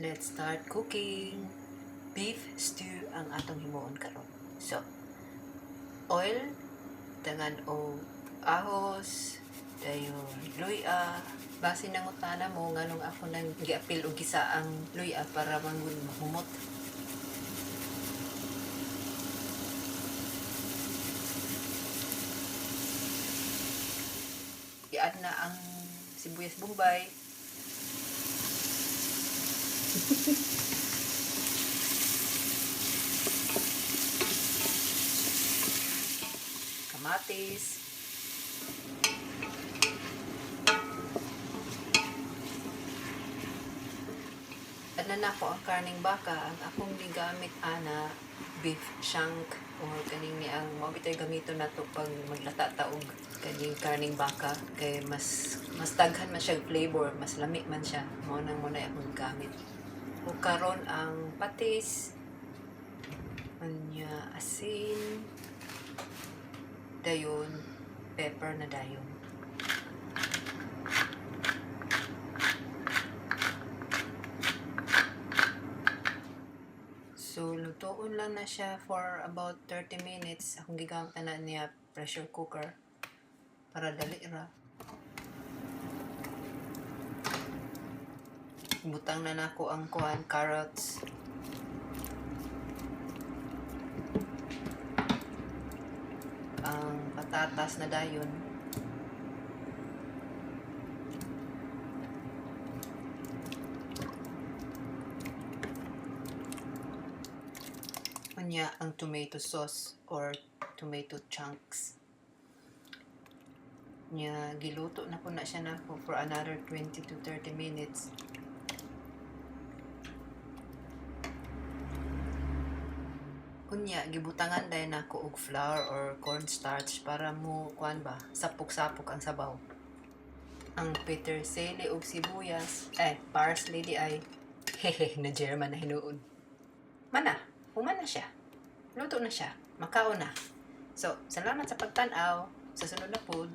Let's start cooking. Beef stew ang atong himuon karon. So, oil, tangan o ahos, dayon luya. Base ng utana mo nganong ako nang giapil og gisaang luya para mangun mahumot. I-add na ang sibuyas bombay. Kamatis. Add na nako ang karning baka. Ang akong gigamit ana beef shank or kaning ni ang mo bitoy gamito nato pag maglata taog kaning karning baka kay mas daghan man siya flavor, mas lami man siya. Mao nang muna akong gamit. Ug karon ang patis, anya asin, dayon pepper na dayon. So, lutoon lang na siya for about 30 minutes. Akong gigamit na niya pressure cooker para dali ra. Butang na nako ang carrots. Ang patatas na dayon. Anya ang tomato sauce or tomato chunks. Nya giluto na po na siya na for another 20 to 30 minutes. Kunya gibutangan dahil nako og flour or cornstarch para mo kuan ba sapok-sapok ang sabaw. Ang petersilie og sibuyas, parsley di ay hehe na German na hinuon. Mana, human na siya. Luto na siya. Makao na. So, salamat sa pagtanaw. Sa sunod na food.